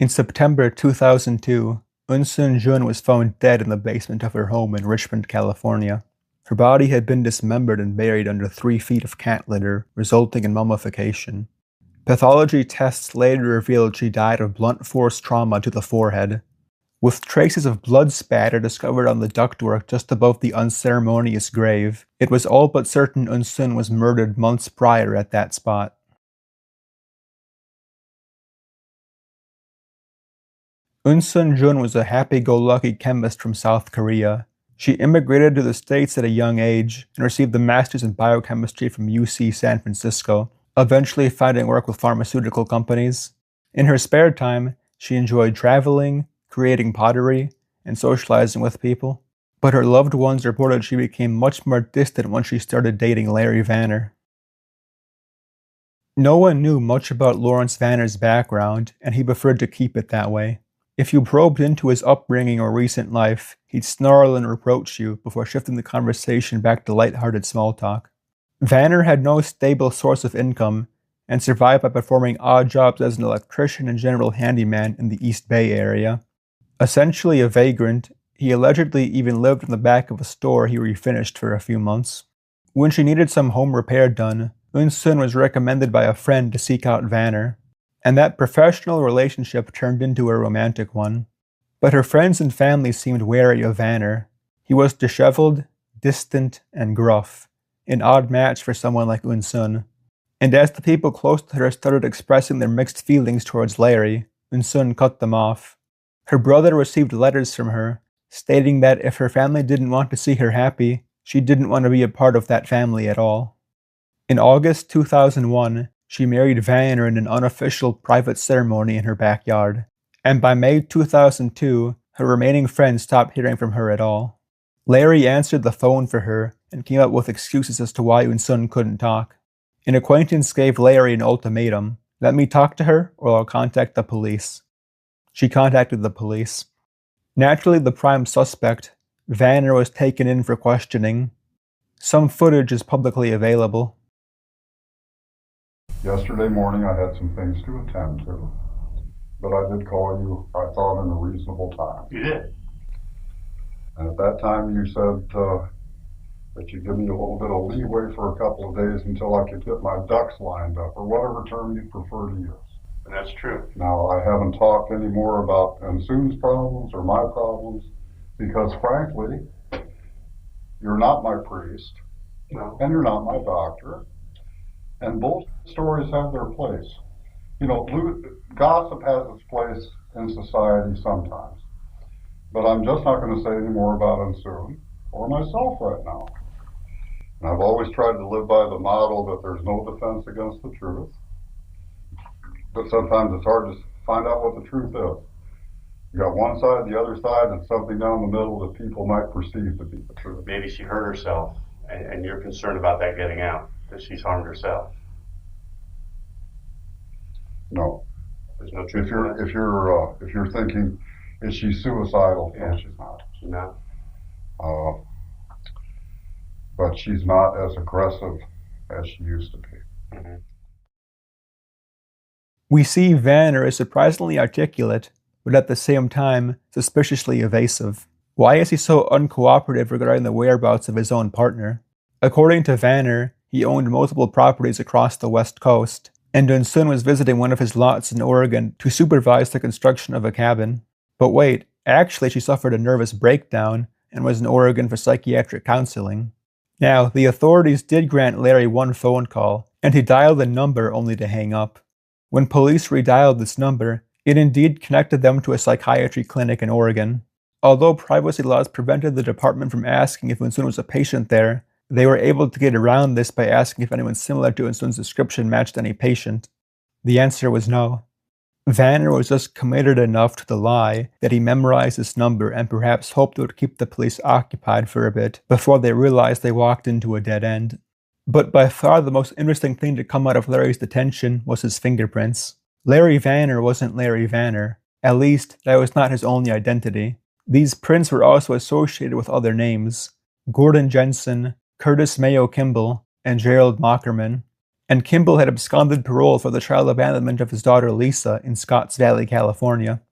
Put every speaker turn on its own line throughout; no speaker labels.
In September 2002, Eunsoon Jun was found dead in the basement of her home in Richmond, California. Her body had been dismembered and buried under 3 feet of cat litter, resulting in mummification. Pathology tests later revealed she died of blunt force trauma to the forehead, with traces of blood spatter discovered on the ductwork just above the unceremonious grave. It was all but certain Eunsoon was murdered months prior at that spot. Eunsoon Jun was a happy-go-lucky chemist from South Korea. She immigrated to the States at a young age and received a master's in biochemistry from UC San Francisco, eventually finding work with pharmaceutical companies. In her spare time, she enjoyed traveling, creating pottery, and socializing with people. But her loved ones reported she became much more distant when she started dating Larry Vanner. No one knew much about Lawrence Vanner's background, and he preferred to keep it that way. If you probed into his upbringing or recent life, he'd snarl and reproach you before shifting the conversation back to lighthearted small talk. Vanner had no stable source of income and survived by performing odd jobs as an electrician and general handyman in the East Bay area. Essentially a vagrant, he allegedly even lived in the back of a store he refinished for a few months. When she needed some home repair done, Eunsoon was recommended by a friend to seek out Vanner, and that professional relationship turned into a romantic one. But her friends and family seemed wary of Vanner. He was disheveled, distant, and gruff, an odd match for someone like Eunsoon. And as the people close to her started expressing their mixed feelings towards Larry, Eunsoon cut them off. Her brother received letters from her, stating that if her family didn't want to see her happy, she didn't want to be a part of that family at all. In August 2001, she married Vanner in an unofficial private ceremony in her backyard, and by May 2002, her remaining friends stopped hearing from her at all. Larry answered the phone for her and came up with excuses as to why Eunsoon couldn't talk. An acquaintance gave Larry an ultimatum: let me talk to her or I'll contact the police. She contacted the police. Naturally the prime suspect, Vanner, was taken in for questioning. Some footage is publicly available.
Yesterday morning I had some things to attend to, but I did call you, I thought, in a reasonable time.
You did?
And at that time you said that you'd give me a little bit of leeway for a couple of days until I could get my ducks lined up, or whatever term you prefer to use.
And that's true.
Now, I haven't talked any more about Eunsoon's problems or my problems, because frankly, you're not my priest,
No.
and you're not my doctor. And both stories have their place. You know, gossip has its place in society sometimes. But I'm just not going to say any more about Eunsoon or myself right now. And I've always tried to live by the motto that there's no defense against the truth. But sometimes it's hard to find out what the truth is. You got one side, the other side, and something down the middle that people might perceive to be the truth.
Maybe she hurt herself, and you're concerned about that getting out, that she's harmed herself.
No.
There's no truth.
If you're thinking, is she suicidal?
Yeah.
No, she's not.
She's not.
But she's not as aggressive as she used to be.
Mm-hmm.
We see Vanner as surprisingly articulate, but at the same time, suspiciously evasive. Why is he so uncooperative regarding the whereabouts of his own partner? According to Vanner, he owned multiple properties across the West Coast, and Eunsoon was visiting one of his lots in Oregon to supervise the construction of a cabin. But wait, actually she suffered a nervous breakdown and was in Oregon for psychiatric counseling. Now, the authorities did grant Larry one phone call, and he dialed the number only to hang up. When police redialed this number, it indeed connected them to a psychiatry clinic in Oregon. Although privacy laws prevented the department from asking if Eunsoon was a patient there, they were able to get around this by asking if anyone similar to Eunsoon's description matched any patient. The answer was no. Vanner was just committed enough to the lie that he memorized this number and perhaps hoped it would keep the police occupied for a bit before they realized they walked into a dead end. But by far the most interesting thing to come out of Larry's detention was his fingerprints. Larry Vanner wasn't Larry Vanner. At least, that was not his only identity. These prints were also associated with other names: Gordon Jensen, Curtis Mayo Kimball, and Gerald Mockerman. and Kimball had absconded parole for the child abandonment of his daughter Lisa in Scotts Valley, California.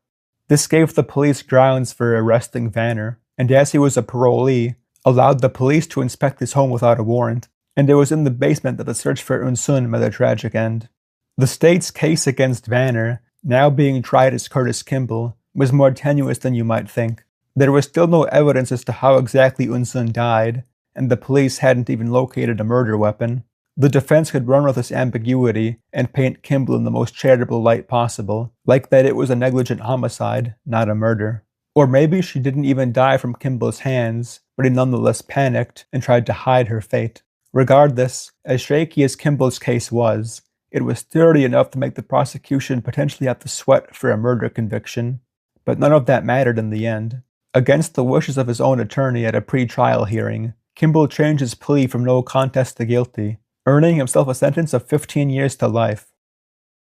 This gave the police grounds for arresting Vanner, and as he was a parolee, allowed the police to inspect his home without a warrant, and it was in the basement that the search for Eunsoon met a tragic end. The state's case against Vanner, now being tried as Curtis Kimball, was more tenuous than you might think. There was still no evidence as to how exactly Eunsoon died, and the police hadn't even located a murder weapon. The defense could run with this ambiguity and paint Kimball in the most charitable light possible, like that it was a negligent homicide, not a murder. Or maybe she didn't even die from Kimball's hands, but he nonetheless panicked and tried to hide her fate. Regardless, as shaky as Kimball's case was, it was sturdy enough to make the prosecution potentially have to sweat for a murder conviction. But none of that mattered in the end. Against the wishes of his own attorney at a pre-trial hearing, Kimball changed his plea from no contest to guilty, earning himself a sentence of 15 years to life.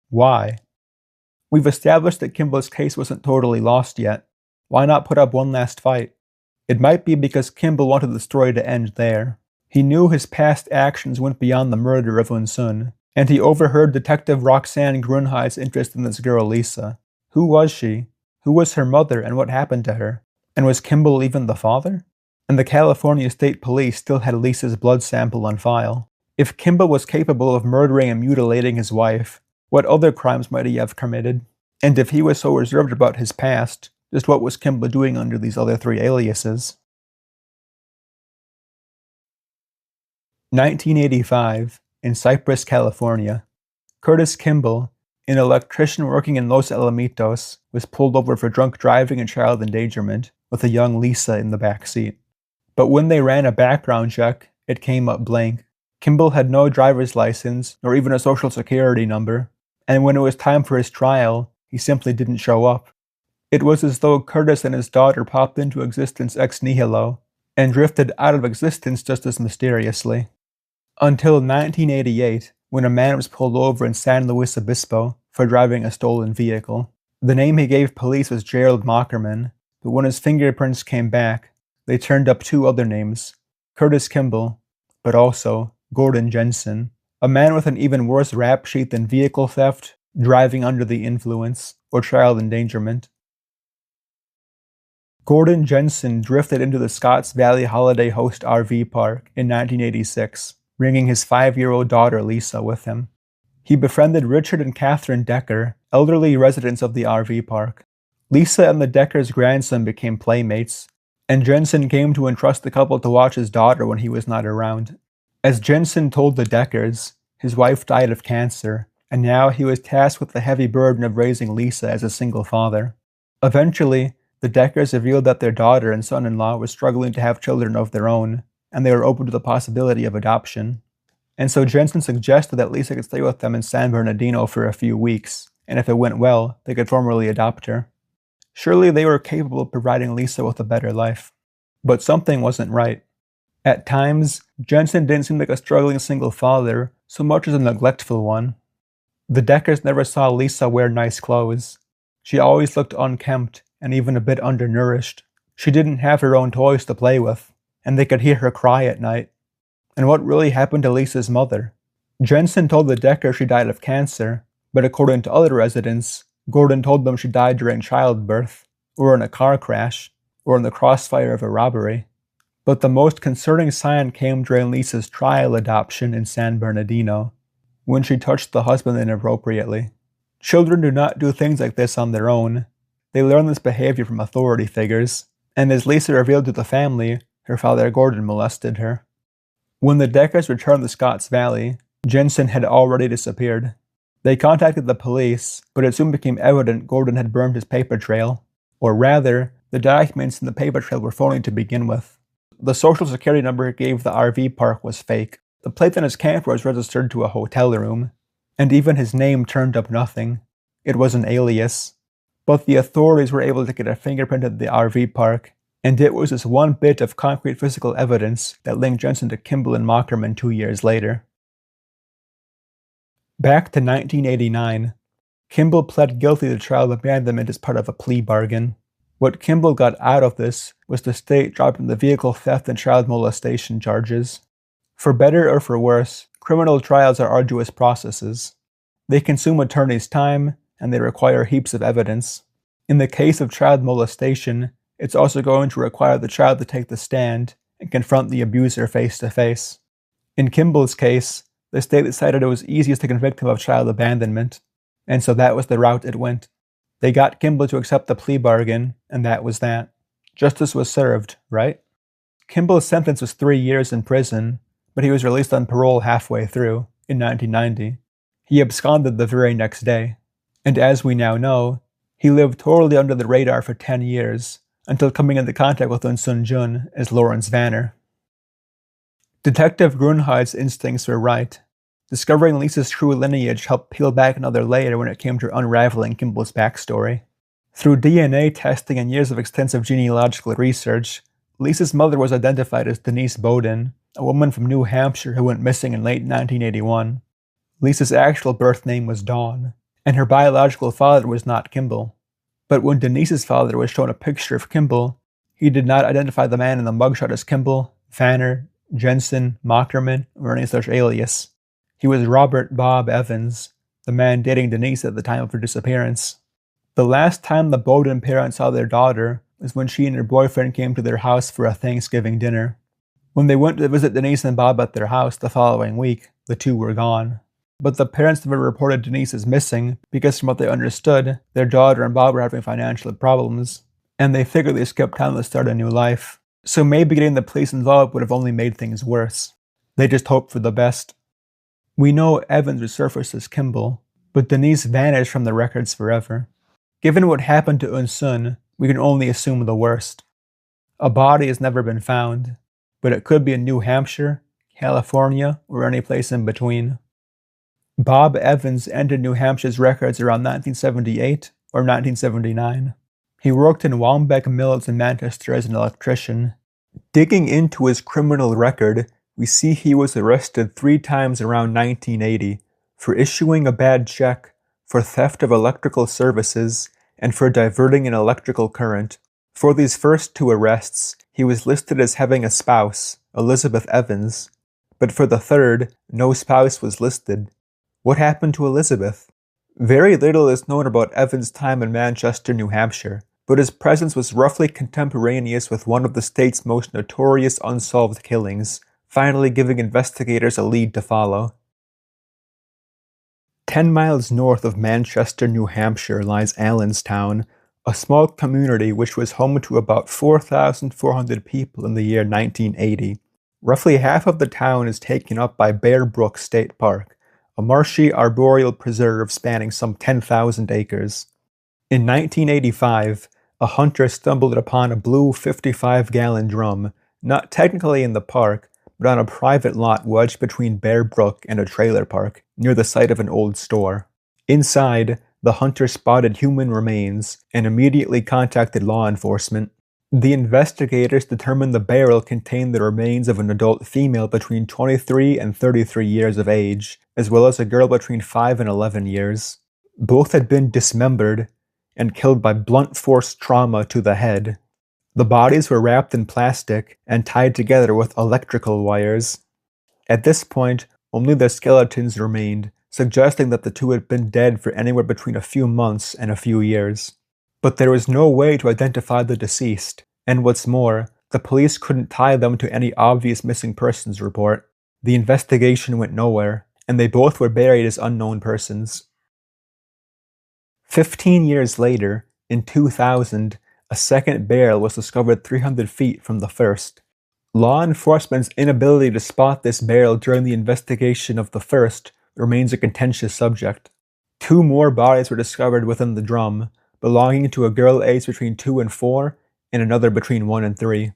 Why? We've established that Kimball's case wasn't totally lost yet. Why not put up one last fight? It might be because Kimball wanted the story to end there. He knew his past actions went beyond the murder of Eunsoon, and he overheard Detective Roxanne Grunheid's interest in this girl Lisa. Who was she? Who was her mother, and what happened to her? And was Kimball even the father? And the California State Police still had Lisa's blood sample on file. If Kimball was capable of murdering and mutilating his wife, what other crimes might he have committed? And if he was so reserved about his past, just what was Kimball doing under these other three aliases? 1985, in Cypress, California. Curtis Kimball, an electrician working in Los Alamitos, was pulled over for drunk driving and child endangerment, with a young Lisa in the back seat. But when they ran a background check, it came up blank. Kimball had no driver's license, nor even a social security number, and when it was time for his trial, he simply didn't show up. It was as though Curtis and his daughter popped into existence ex nihilo, and drifted out of existence just as mysteriously. Until 1988, when a man was pulled over in San Luis Obispo for driving a stolen vehicle. The name he gave police was Gerald Mockerman, but when his fingerprints came back, they turned up two other names, Curtis Kimball, but also Gordon Jensen, a man with an even worse rap sheet than vehicle theft, driving under the influence, or child endangerment. Gordon Jensen drifted into the Scotts Valley Holiday Host RV Park in 1986, bringing his 5-year-old daughter Lisa with him. He befriended Richard and Catherine Decker, elderly residents of the RV park. Lisa and the Deckers' grandson became playmates, and Jensen came to entrust the couple to watch his daughter when he was not around. As Jensen told the Deckers, his wife died of cancer, and now he was tasked with the heavy burden of raising Lisa as a single father. Eventually, the Deckers revealed that their daughter and son-in-law were struggling to have children of their own, and they were open to the possibility of adoption. And so Jensen suggested that Lisa could stay with them in San Bernardino for a few weeks, and if it went well, they could formally adopt her. Surely they were capable of providing Lisa with a better life. But something wasn't right. At times, Jensen didn't seem like a struggling single father so much as a neglectful one. The Deckers never saw Lisa wear nice clothes. She always looked unkempt and even a bit undernourished. She didn't have her own toys to play with, and they could hear her cry at night. And what really happened to Lisa's mother? Jensen told the Deckers she died of cancer, but according to other residents, Gordon told them she died during childbirth, or in a car crash, or in the crossfire of a robbery. But the most concerning sign came during Lisa's trial adoption in San Bernardino, when she touched the husband inappropriately. Children do not do things like this on their own. They learn this behavior from authority figures, and as Lisa revealed to the family, her father Gordon molested her. When the Deckers returned to Scotts Valley, Jensen had already disappeared. They contacted the police, but it soon became evident Gordon had burned his paper trail. Or rather, the documents in the paper trail were phony to begin with. The social security number he gave the RV park was fake. The plate on his camper was registered to a hotel room, and even his name turned up nothing. It was an alias. But the authorities were able to get a fingerprint at the RV park, and it was this one bit of concrete physical evidence that linked Jensen to Kimball and Mockerman 2 years later. Back to 1989, Kimball pled guilty to child abandonment as part of a plea bargain. What Kimball got out of this was the state dropping the vehicle theft and child molestation charges. For better or for worse, criminal trials are arduous processes. They consume attorneys' time, and they require heaps of evidence. In the case of child molestation, it's also going to require the child to take the stand and confront the abuser face to face. In Kimball's case, the state decided it was easiest to convict him of child abandonment, and so that was the route it went. They got Kimball to accept the plea bargain, and that was that. Justice was served, right? Kimball's sentence was 3 years in prison, but he was released on parole halfway through, in 1990. He absconded the very next day, and as we now know, he lived totally under the radar for 10 years, until coming into contact with Eun Jun as Lawrence Vanner. Detective Grunheid's instincts were right. Discovering Lisa's true lineage helped peel back another layer when it came to unraveling Kimball's backstory. Through DNA testing and years of extensive genealogical research, Lisa's mother was identified as Denise Bowden, a woman from New Hampshire who went missing in late 1981. Lisa's actual birth name was Dawn, and her biological father was not Kimball. But when Denise's father was shown a picture of Kimball, he did not identify the man in the mugshot as Kimball, Vanner, Jensen, Mockerman, or any such alias. He was Robert Bob Evans, the man dating Denise at the time of her disappearance. The last time the Bowden parents saw their daughter was when she and her boyfriend came to their house for a Thanksgiving dinner. When they went to visit Denise and Bob at their house the following week, the two were gone. But the parents never reported Denise as missing because from what they understood, their daughter and Bob were having financial problems, and they figured they skipped town to start a new life. So maybe getting the police involved would have only made things worse. They just hoped for the best. We know Evans resurfaced as Kimball, but Denise vanished from the records forever. Given what happened to Eun, we can only assume the worst. A body has never been found, but it could be in New Hampshire, California, or any place in between. Bob Evans entered New Hampshire's records around 1978 or 1979. He worked in Wambeck Mills in Manchester as an electrician. Digging into his criminal record, we see he was arrested 3 times around 1980 for issuing a bad check, for theft of electrical services, and for diverting an electrical current. For these first 2 arrests, he was listed as having a spouse, Elizabeth Evans, but for the third, no spouse was listed. What happened to Elizabeth? Very little is known about Evans' time in Manchester, New Hampshire, but his presence was roughly contemporaneous with one of the state's most notorious unsolved killings, finally giving investigators a lead to follow. 10 miles north of Manchester, New Hampshire lies Allenstown, a small community which was home to about 4,400 people in the year 1980. Roughly half of the town is taken up by Bear Brook State Park, a marshy arboreal preserve spanning some 10,000 acres. In 1985, a hunter stumbled upon a blue 55-gallon drum, not technically in the park, but on a private lot wedged between Bear Brook and a trailer park, near the site of an old store. Inside, the hunter spotted human remains and immediately contacted law enforcement. The investigators determined the barrel contained the remains of an adult female between 23 and 33 years of age, as well as a girl between 5 and 11 years. Both had been dismembered and killed by blunt force trauma to the head. The bodies were wrapped in plastic and tied together with electrical wires. At this point, only their skeletons remained, suggesting that the two had been dead for anywhere between a few months and a few years. But there was no way to identify the deceased, and what's more, the police couldn't tie them to any obvious missing persons report. The investigation went nowhere, and they both were buried as unknown persons. 15 years later, in 2000, a second barrel was discovered 300 feet from the first. Law enforcement's inability to spot this barrel during the investigation of the first remains a contentious subject. 2 more bodies were discovered within the drum, belonging to a girl aged between 2 and 4, and another between 1 and 3.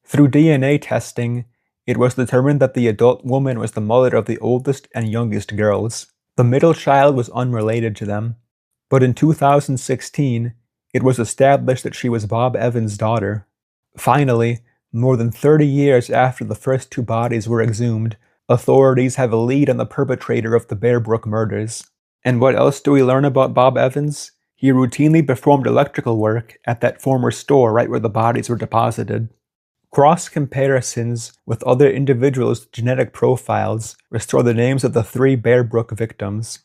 Through DNA testing, it was determined that the adult woman was the mother of the oldest and youngest girls. The middle child was unrelated to them, but in 2016, it was established that she was Bob Evans' daughter. Finally, more than 30 years after the first 2 bodies were exhumed, authorities have a lead on the perpetrator of the Bear Brook murders. And what else do we learn about Bob Evans? He routinely performed electrical work at that former store right where the bodies were deposited. Cross comparisons with other individuals' genetic profiles restore the names of the 3 Bear Brook victims.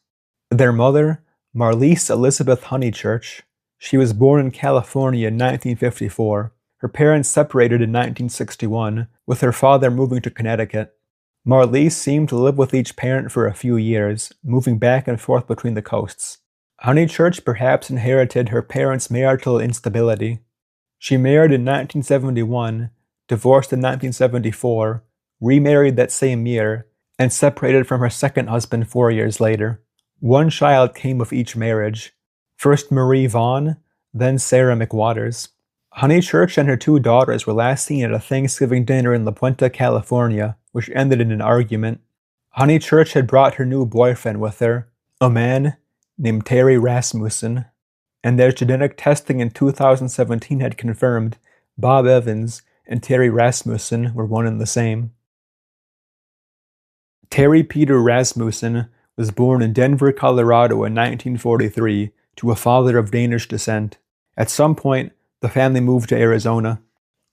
Their mother, Marlise Elizabeth Honeychurch, she was born in California in 1954. Her parents separated in 1961, with her father moving to Connecticut. Marlise seemed to live with each parent for a few years, moving back and forth between the coasts. Honeychurch perhaps inherited her parents' marital instability. She married in 1971, divorced in 1974, remarried that same year, and separated from her second husband 4 years later. 1 child came of each marriage, first Marie Vaughn, then Sarah McWaters. Honeychurch and her 2 daughters were last seen at a Thanksgiving dinner in La Puente, California, which ended in an argument. Honeychurch had brought her new boyfriend with her, a man named Terry Rasmussen, and their genetic testing in 2017 had confirmed Bob Evans and Terry Rasmussen were one and the same. Terry Peder Rasmussen was born in Denver, Colorado in 1943 to a father of Danish descent. At some point, the family moved to Arizona.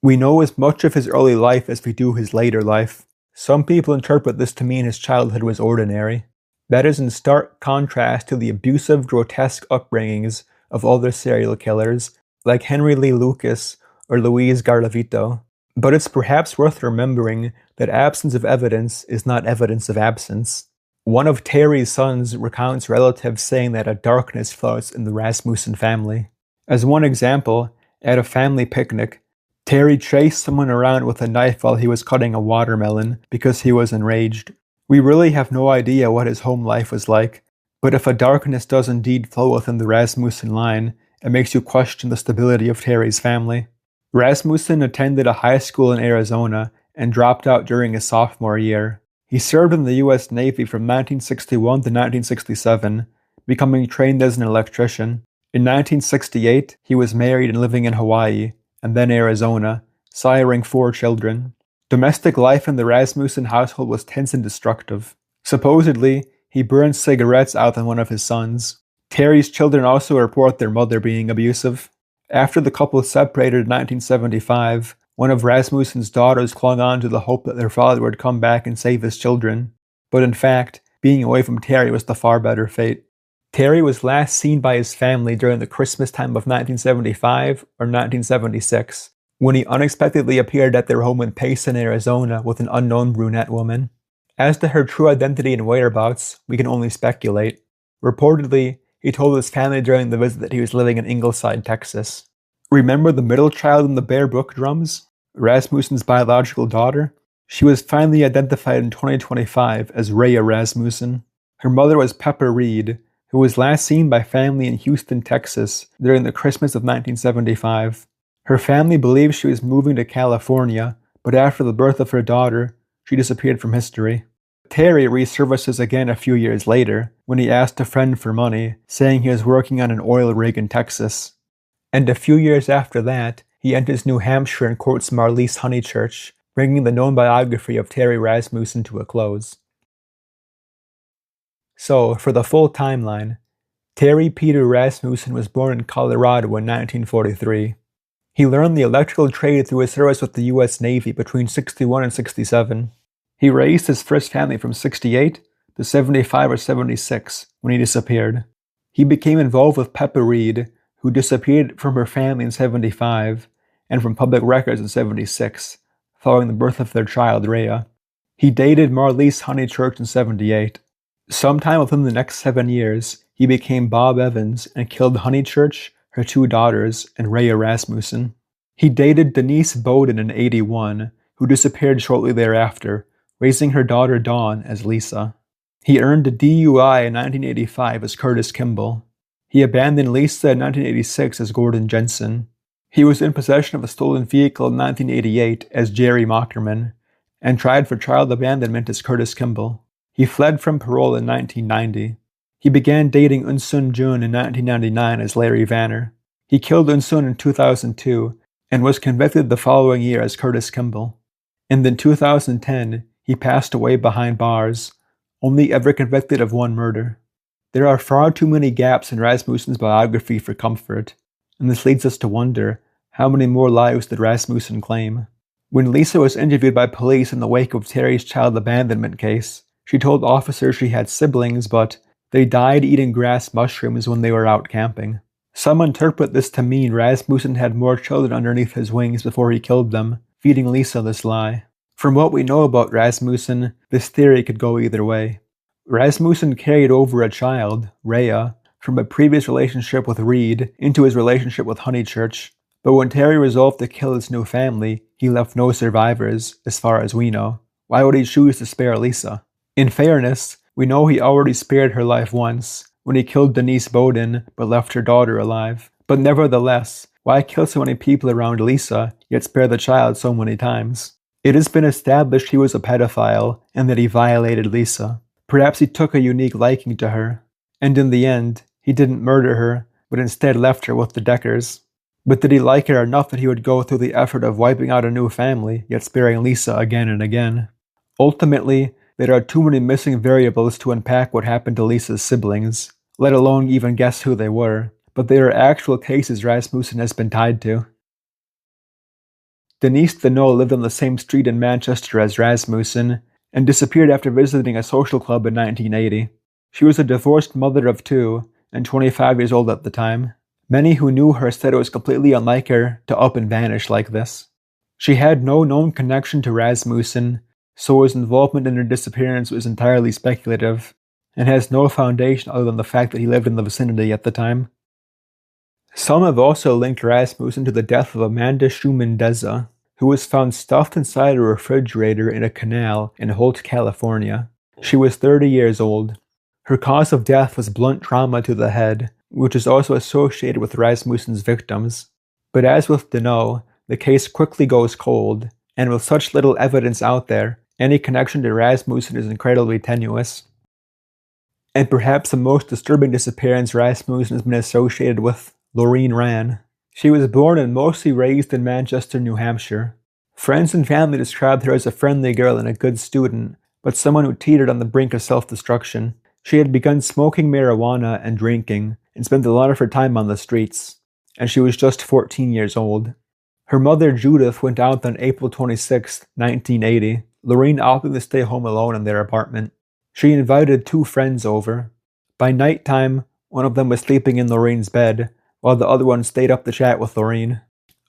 We know as much of his early life as we do his later life. Some people interpret this to mean his childhood was ordinary. That is in stark contrast to the abusive, grotesque upbringings of other serial killers, like Henry Lee Lucas or Luis Garlavito. But it's perhaps worth remembering that absence of evidence is not evidence of absence. One of Terry's sons recounts relatives saying that a darkness floats in the Rasmussen family. As one example, at a family picnic, Terry chased someone around with a knife while he was cutting a watermelon because he was enraged. We really have no idea what his home life was like, but if a darkness does indeed flow within the Rasmussen line, it makes you question the stability of Terry's family. Rasmussen attended a high school in Arizona and dropped out during his sophomore year. He served in the U.S. Navy from 1961 to 1967, becoming trained as an electrician. In 1968, he was married and living in Hawaii, and then Arizona, siring 4 children. Domestic life in the Rasmussen household was tense and destructive. Supposedly, he burned cigarettes out on one of his sons. Terry's children also report their mother being abusive. After the couple separated in 1975, one of Rasmussen's daughters clung on to the hope that their father would come back and save his children. But in fact, being away from Terry was the far better fate. Terry was last seen by his family during the Christmas time of 1975 or 1976, when he unexpectedly appeared at their home in Payson, Arizona with an unknown brunette woman. As to her true identity and whereabouts, we can only speculate. Reportedly, he told his family during the visit that he was living in Ingleside, Texas. Remember the middle child in the Bear Brook drums? Rasmussen's biological daughter? She was finally identified in 2025 as Rhea Rasmussen. Her mother was Pepper Reed, who was last seen by family in Houston, Texas during the Christmas of 1975. Her family believes she was moving to California, but after the birth of her daughter, she disappeared from history. Terry resurfaces again a few years later when he asked a friend for money, saying he was working on an oil rig in Texas. And a few years after that, he enters New Hampshire and quotes Marlise Honeychurch, bringing the known biography of Terry Rasmussen to a close. So, for the full timeline, Terry Peder Rasmussen was born in Colorado in 1943. He learned the electrical trade through his service with the U.S. Navy between 61 and 67. He raised his first family from 68 to 75 or 76 when he disappeared. He became involved with Pepper Reed, who disappeared from her family in 75 and from public records in 76, following the birth of their child, Rhea. He dated Marlise Honeychurch in 78. Sometime within the next 7 years, he became Bob Evans and killed Honeychurch, her 2 daughters, and Rhea Rasmussen. He dated Denise Bowden in 81, who disappeared shortly thereafter, raising her daughter Dawn as Lisa. He earned a DUI in 1985 as Curtis Kimball. He abandoned Lisa in 1986 as Gordon Jensen. He was in possession of a stolen vehicle in 1988 as Jerry Mockerman, and tried for child abandonment as Curtis Kimball. He fled from parole in 1990. He began dating Eunsoon Jun in 1999 as Larry Vanner. He killed Eunsoon in 2002 and was convicted the following year as Curtis Kimball. And in 2010, he passed away behind bars, only ever convicted of 1 murder. There are far too many gaps in Rasmussen's biography for comfort, and this leads us to wonder, how many more lives did Rasmussen claim? When Lisa was interviewed by police in the wake of Terry's child abandonment case, she told officers she had siblings, but they died eating grass mushrooms when they were out camping. Some interpret this to mean Rasmussen had more children underneath his wings before he killed them, feeding Lisa this lie. From what we know about Rasmussen, this theory could go either way. Rasmussen carried over a child, Rhea, from a previous relationship with Reed into his relationship with Honeychurch, but when Terry resolved to kill his new family, he left no survivors, as far as we know. Why would he choose to spare Lisa? In fairness, we know he already spared her life once, when he killed Denise Bowden but left her daughter alive. But nevertheless, why kill so many people around Lisa, yet spare the child so many times? It has been established he was a pedophile and that he violated Lisa. Perhaps he took a unique liking to her, and in the end, he didn't murder her, but instead left her with the Deckers. But did he like her enough that he would go through the effort of wiping out a new family, yet sparing Lisa again and again? Ultimately, there are too many missing variables to unpack what happened to Lisa's siblings, let alone even guess who they were, but there are actual cases Rasmussen has been tied to. Denise Deneau lived on the same street in Manchester as Rasmussen, and disappeared after visiting a social club in 1980. She was a divorced mother of 2, and 25 years old at the time. Many who knew her said it was completely unlike her to up and vanish like this. She had no known connection to Rasmussen, so his involvement in her disappearance was entirely speculative, and has no foundation other than the fact that he lived in the vicinity at the time. Some have also linked Rasmussen to the death of Amanda Schumann-Deza, who was found stuffed inside a refrigerator in a canal in Holt, California. She was 30 years old. Her cause of death was blunt trauma to the head, which is also associated with Rasmussen's victims. But as with Deneau, the case quickly goes cold, and with such little evidence out there, any connection to Rasmussen is incredibly tenuous. And perhaps the most disturbing disappearance Rasmussen has been associated with, Lorene Rann. She was born and mostly raised in Manchester, New Hampshire. Friends and family described her as a friendly girl and a good student, but someone who teetered on the brink of self-destruction. She had begun smoking marijuana and drinking, and spent a lot of her time on the streets, and she was just 14 years old. Her mother Judith went out on April 26, 1980, Lorene opting to stay home alone in their apartment. She invited 2 friends over. By nighttime, one of them was sleeping in Lorene's bed, while the other one stayed up to chat with Lorene.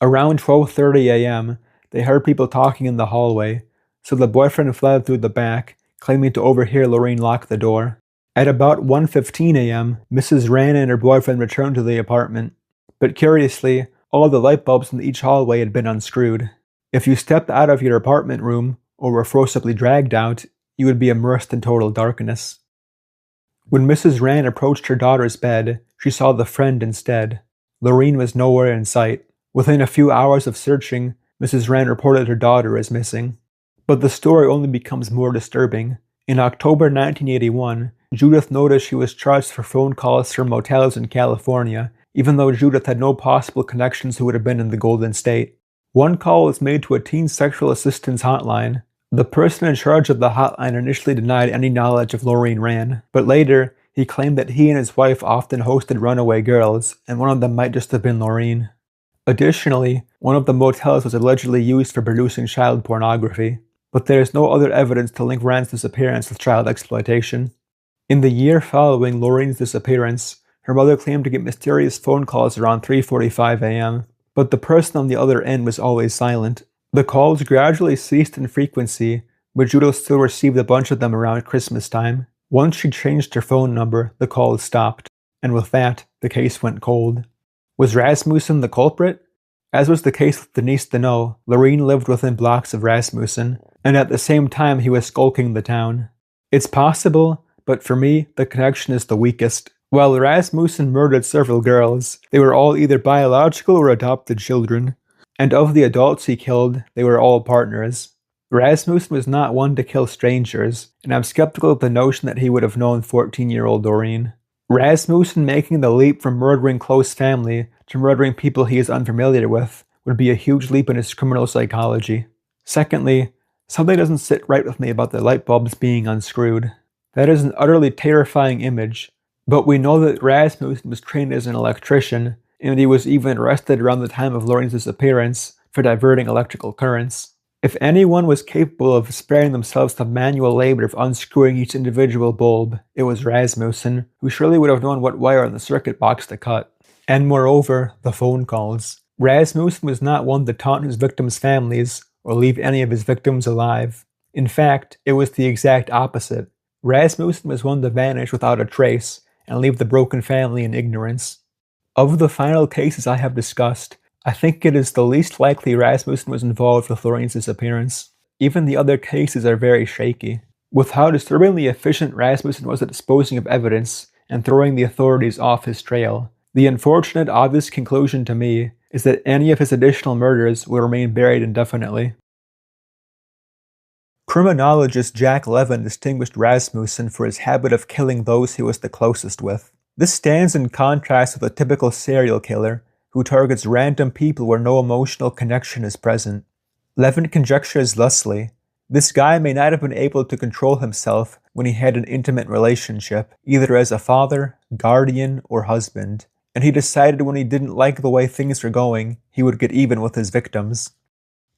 Around 12:30 a.m., they heard people talking in the hallway, so the boyfriend fled through the back, claiming to overhear Lorene lock the door. At about 1:15 a.m., Mrs. Rann and her boyfriend returned to the apartment, but curiously, all the light bulbs in each hallway had been unscrewed. If you stepped out of your apartment room, or were forcibly dragged out, you would be immersed in total darkness. When Mrs. Rann approached her daughter's bed, she saw the friend instead. Lorene was nowhere in sight. Within a few hours of searching, Mrs. Rann reported her daughter as missing. But the story only becomes more disturbing. In October 1981, Judith noticed she was charged for phone calls from motels in California, even though Judith had no possible connections who would have been in the Golden State. One call was made to a teen sexual assistance hotline. The person in charge of the hotline initially denied any knowledge of Lorene Rann, but later, he claimed that he and his wife often hosted runaway girls, and one of them might just have been Lorene. Additionally, one of the motels was allegedly used for producing child pornography, but there is no other evidence to link Rann's disappearance with child exploitation. In the year following Lorene's disappearance, her mother claimed to get mysterious phone calls around 3:45 a.m., but the person on the other end was always silent. The calls gradually ceased in frequency, but Judith still received a bunch of them around Christmas time. Once she changed her phone number, the calls stopped, and with that, the case went cold. Was Rasmussen the culprit? As was the case with Denise Deneau, Lorene lived within blocks of Rasmussen, and at the same time he was skulking the town. It's possible, but for me, the connection is the weakest. While Rasmussen murdered several girls, they were all either biological or adopted children. And of the adults he killed, they were all partners. Rasmussen was not one to kill strangers, and I'm skeptical of the notion that he would have known 14-year-old Lorene. Rasmussen making the leap from murdering close family to murdering people he is unfamiliar with would be a huge leap in his criminal psychology. Secondly, something doesn't sit right with me about the light bulbs being unscrewed. That is an utterly terrifying image, but we know that Rasmussen was trained as an electrician, and he was even arrested around the time of Lorene's disappearance for diverting electrical currents. If anyone was capable of sparing themselves the manual labor of unscrewing each individual bulb, it was Rasmussen, who surely would have known what wire in the circuit box to cut. And moreover, the phone calls. Rasmussen was not one to taunt his victims' families or leave any of his victims alive. In fact, it was the exact opposite. Rasmussen was one to vanish without a trace and leave the broken family in ignorance. Of the final cases I have discussed, I think it is the least likely Rasmussen was involved with Lorraine's disappearance. Even the other cases are very shaky. With how disturbingly efficient Rasmussen was at disposing of evidence and throwing the authorities off his trail, the unfortunate obvious conclusion to me is that any of his additional murders will remain buried indefinitely. Criminologist Jack Levin distinguished Rasmussen for his habit of killing those he was the closest with. This stands in contrast with a typical serial killer, who targets random people where no emotional connection is present. Levin conjectures thusly, this guy may not have been able to control himself when he had an intimate relationship, either as a father, guardian, or husband, and he decided when he didn't like the way things were going, he would get even with his victims.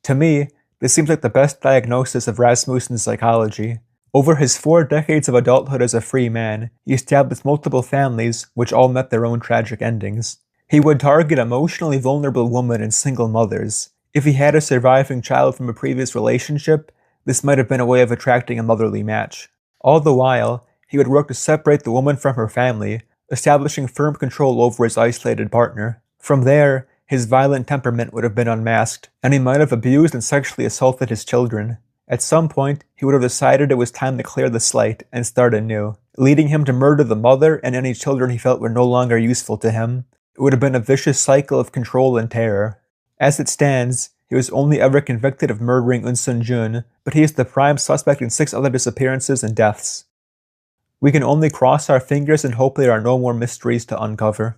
To me, this seems like the best diagnosis of Rasmussen's psychology. Over his 4 decades of adulthood as a free man, he established multiple families which all met their own tragic endings. He would target emotionally vulnerable women and single mothers. If he had a surviving child from a previous relationship, this might have been a way of attracting a motherly match. All the while, he would work to separate the woman from her family, establishing firm control over his isolated partner. From there, his violent temperament would have been unmasked, and he might have abused and sexually assaulted his children. At some point, he would have decided it was time to clear the slate and start anew, leading him to murder the mother and any children he felt were no longer useful to him. It would have been a vicious cycle of control and terror. As it stands, he was only ever convicted of murdering Eun Sun-jun, but he is the prime suspect in 6 other disappearances and deaths. We can only cross our fingers and hope there are no more mysteries to uncover.